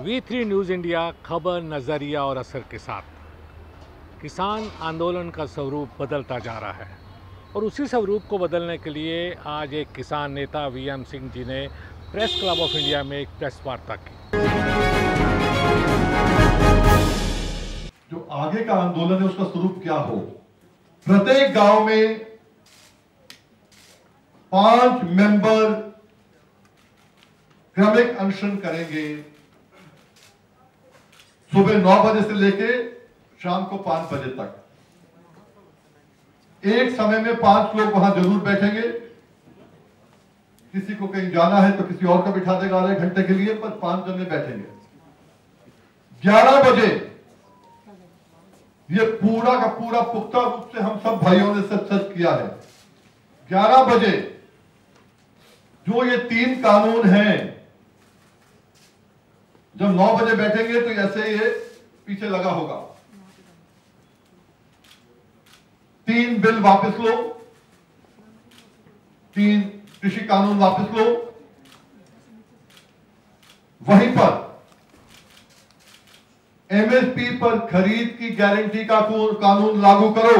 V3 news India खबर, नज़रिया और असर के साथ किसान आंदोलन का स्वरूप बदलता जा रहा है और उसी स्वरूप को बदलने के लिए आज एक किसान नेता VM सिंह जी ने प्रेस क्लब ऑफ इंडिया में एक प्रेस वार्ता की। जो आगे का आंदोलन है उसका स्वरूप क्या हो। प्रत्येक गांव में 5 मेंबर क्रमिक अनशन करेंगे, सुबह 9 बजे से लेके शाम को 5 बजे तक। एक समय में 5 लोग वहां जरूर बैठेंगे। किसी को कहीं जाना है तो किसी और को बिठा देगा आधे घंटे के लिए, पर 5 जने बैठेंगे। 11 बजे ये पूरा का पूरा पुख्ता रूप से हम सब भाइयों ने सर्च किया है। 11 बजे जो ये 3 कानून हैं, जब 9 बजे बैठेंगे तो ऐसे ये पीछे लगा होगा। 3 बिल वापस लो, 3 कृषि कानून वापस लो। वहीं पर MSP पर खरीद की गारंटी का कानून लागू करो।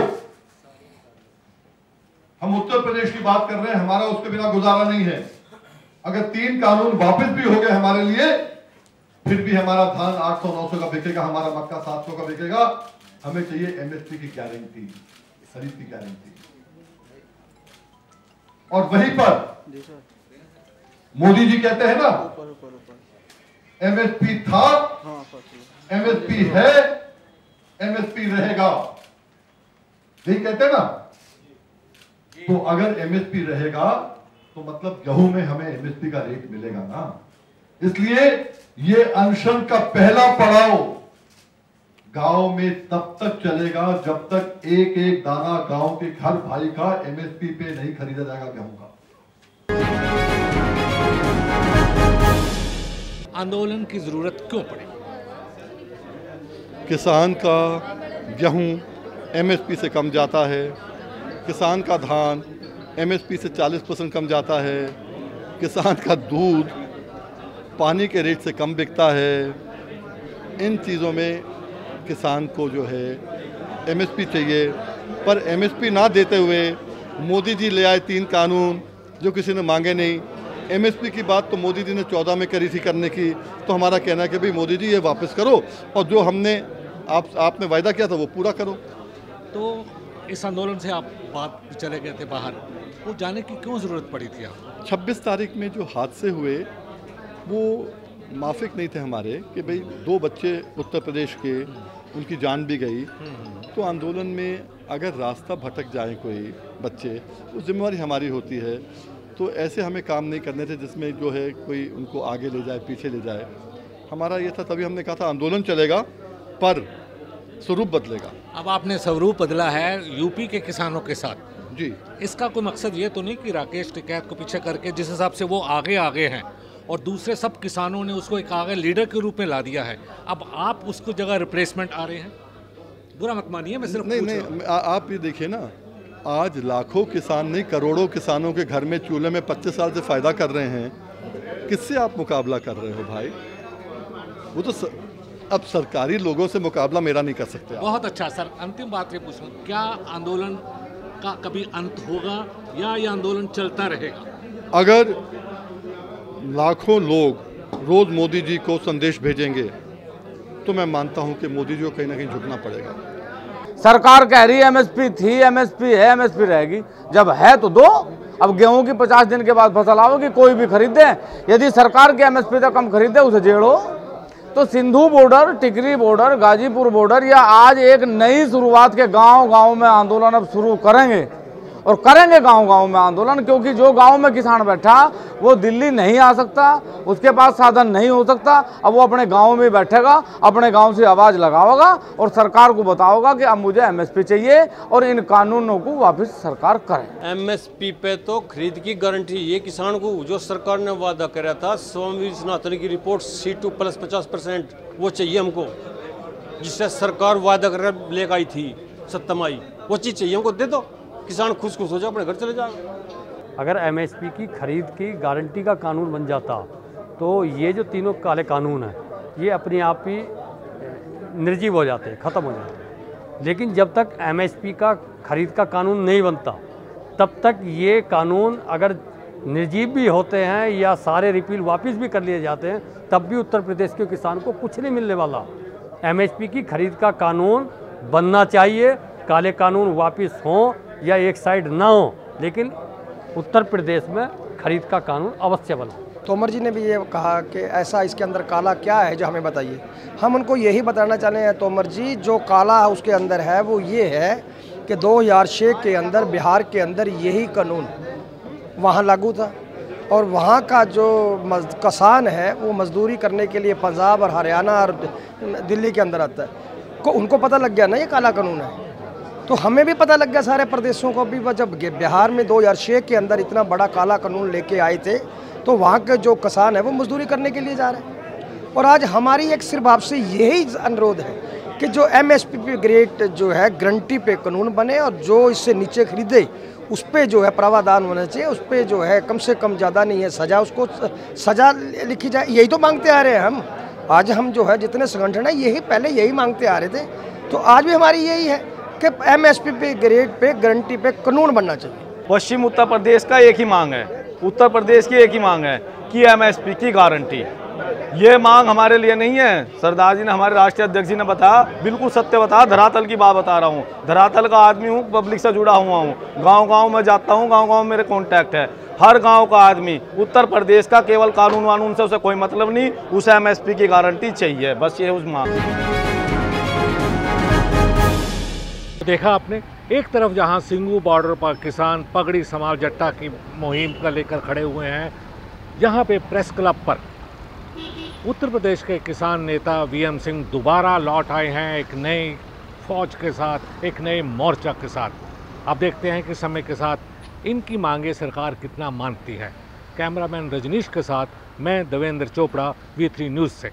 हम उत्तर प्रदेश की बात कर रहे हैं, हमारा उसके बिना गुजारा नहीं है। अगर 3 कानून वापस भी हो गए हमारे लिए, फिर भी हमारा धान 800-900 का बिकेगा, हमारा मक्का 700 का बिकेगा। हमें चाहिए MSP की गारंटी, खरीद की गारंटी। और वहीं पर मोदी जी कहते हैं ना, MSP था, MSP है, MSP रहेगा, यही कहते हैं ना। तो अगर MSP रहेगा तो मतलब गेहूं में हमें MSP का रेट मिलेगा ना। इसलिए ये अनशन का पहला पड़ाव गांव में तब तक चलेगा जब तक एक एक दाना गांव के हर भाई का MSP पे नहीं खरीदा जाएगा गेहूं का। आंदोलन की जरूरत क्यों पड़ी? किसान का गेहूं MSP से कम जाता है, किसान का धान MSP से 40% कम जाता है, किसान का दूध पानी के रेट से कम बिकता है। इन चीज़ों में किसान को जो है MSP चाहिए, पर MSP ना देते हुए मोदी जी ले आए 3 कानून जो किसी ने मांगे नहीं। MSP की बात तो मोदी जी ने 14 में करी थी करने की, तो हमारा कहना है कि भाई मोदी जी ये वापस करो और जो हमने आपने वायदा किया था वो पूरा करो। तो इस आंदोलन से आप बात चले गए थे बाहर, वो जाने की क्यों ज़रूरत पड़ी थी आपको? 26 तारीख में जो हादसे हुए वो माफिक नहीं थे हमारे, कि भाई 2 बच्चे उत्तर प्रदेश के, उनकी जान भी गई। तो आंदोलन में अगर रास्ता भटक जाए कोई बच्चे, तो जिम्मेवारी हमारी होती है। तो ऐसे हमें काम नहीं करने थे जिसमें जो है कोई उनको आगे ले जाए पीछे ले जाए। हमारा ये था, तभी हमने कहा था आंदोलन चलेगा पर स्वरूप बदलेगा। अब आपने स्वरूप बदला है यूपी के किसानों के साथ जी। इसका कोई मकसद ये तो नहीं कि राकेश टिकैत को पीछे करके जिस हिसाब से वो आगे हैं और दूसरे सब किसानों ने उसको एक आगे लीडर के रूप में ला दिया है, अब आप उसको जगह रिप्लेसमेंट आ रहे हैं? बुरा मत मानिए, मैं सिर्फ नहीं, आप ये देखिए ना, आज लाखों किसान नहीं करोड़ों किसानों के घर में चूल्हे में 25 साल से फ़ायदा कर रहे हैं। किससे आप मुकाबला कर रहे हो भाई? वो तो अब सरकारी लोगों से मुकाबला मेरा नहीं कर सकते। बहुत अच्छा सर, अंतिम बात ये पूछूं, क्या आंदोलन का कभी अंत होगा या ये आंदोलन चलता रहेगा? अगर लाखों लोग रोज मोदी जी को संदेश भेजेंगे तो मैं मानता हूं कि मोदी जी को कहीं ना कहीं झुकना पड़ेगा। सरकार कह रही है MSP थी, MSP है, MSP रहेगी। जब है तो दो। अब गेहूं की 50 दिन के बाद फसल आओगी, कोई भी खरीदे। यदि सरकार के MSP तक कम खरीदे उसे जेड़ो। तो सिंधु बॉर्डर, टिकरी बॉर्डर, गाजीपुर बॉर्डर, या आज एक नई शुरुआत के गांव-गांव में आंदोलन अब शुरू करेंगे और करेंगे गांव-गांव में आंदोलन। क्योंकि जो गांव में किसान बैठा वो दिल्ली नहीं आ सकता, उसके पास साधन नहीं हो सकता। अब वो अपने गांव में बैठेगा, अपने गांव से आवाज़ लगाएगा और सरकार को बताओगा कि अब मुझे MSP चाहिए और इन कानूनों को वापस सरकार करे। MSP पे तो खरीद की गारंटी ये किसान को जो सरकार ने वादा कराया था, स्वामी सनातन की रिपोर्ट C2 प्लस 50%, वो चाहिए हमको, जिससे सरकार वादा कर लेकर आई थी 7 मई, वो चीज़ चाहिए हमको। दे दो, किसान खुश हो जाए, अपने घर चले जाए। अगर MSP की खरीद की गारंटी का कानून बन जाता तो ये जो तीनों काले कानून हैं ये अपने आप ही निर्जीव हो जाते हैं, ख़त्म हो जाते हैं। लेकिन जब तक एमएसपी का खरीद का कानून नहीं बनता तब तक ये कानून अगर निर्जीव भी होते हैं या सारे रिपील वापस भी कर लिए जाते हैं तब भी उत्तर प्रदेश के किसान को कुछ नहीं मिलने वाला। एमएसपी की खरीद का कानून बनना चाहिए, काले कानून वापस हों या एक साइड ना हो, लेकिन उत्तर प्रदेश में खरीद का कानून अवश्य बना। तोमर जी ने भी ये कहा कि ऐसा इसके अंदर काला क्या है जो हमें बताइए। हम उनको यही बताना चाहते हैं तोमर जी, जो काला उसके अंदर है वो ये है कि 2006 के अंदर बिहार के अंदर यही कानून वहाँ लागू था और वहाँ का जो किसान है वो मजदूरी करने के लिए पंजाब और हरियाणा और दिल्ली के अंदर आता है। उनको पता लग गया ना ये काला कानून है, तो हमें भी पता लग गया सारे प्रदेशों को भी। जब बिहार में 2006 के अंदर इतना बड़ा काला कानून लेके आए थे तो वहाँ के जो किसान है वो मजदूरी करने के लिए जा रहे हैं। और आज हमारी एक सिर्फ आपसे यही अनुरोध है कि जो एमएसपी पे ग्रेड जो है गारंटी पे कानून बने और जो इससे नीचे खरीदे उस पर जो है प्रावधान होना चाहिए, उस पर जो है कम से कम ज़्यादा नहीं है सज़ा, उसको सज़ा लिखी जाए। यही तो मांगते आ रहे हैं हम। आज हम जो है जितने संगठन है यही पहले यही मांगते आ रहे थे, तो आज भी हमारी यही है कि एमएसपी पे ग्रेड पे गारंटी पे कानून बनना चाहिए। पश्चिम उत्तर प्रदेश का एक ही मांग है, उत्तर प्रदेश की एक ही मांग है कि एमएसपी की गारंटी। ये मांग हमारे लिए नहीं है, सरदार जी ने, हमारे राष्ट्रीय अध्यक्ष जी ने बताया, बिल्कुल सत्य बताया, धरातल की बात बता रहा हूँ। धरातल का आदमी हूँ, पब्लिक से जुड़ा हुआ हूँ, गांव-गांव में जाता हूँ, गांव-गांव में मेरे कॉन्टैक्ट है। हर गांव का आदमी उत्तर प्रदेश का केवल कानून वानून से उसे कोई मतलब नहीं, उसे एमएसपी की गारंटी चाहिए, बस ये उस मांग। देखा आपने, एक तरफ जहां सिंगू बॉर्डर पर किसान पगड़ी समाल जट्टा की मुहिम का लेकर खड़े हुए हैं, यहाँ पे प्रेस क्लब पर उत्तर प्रदेश के किसान नेता वीएम सिंह दोबारा लौट आए हैं एक नई फौज के साथ, एक नए मोर्चा के साथ। अब देखते हैं कि समय के साथ इनकी मांगे सरकार कितना मानती है। कैमरामैन रजनीश के साथ मैं देवेंद्र चोपड़ा, V3 न्यूज़ से।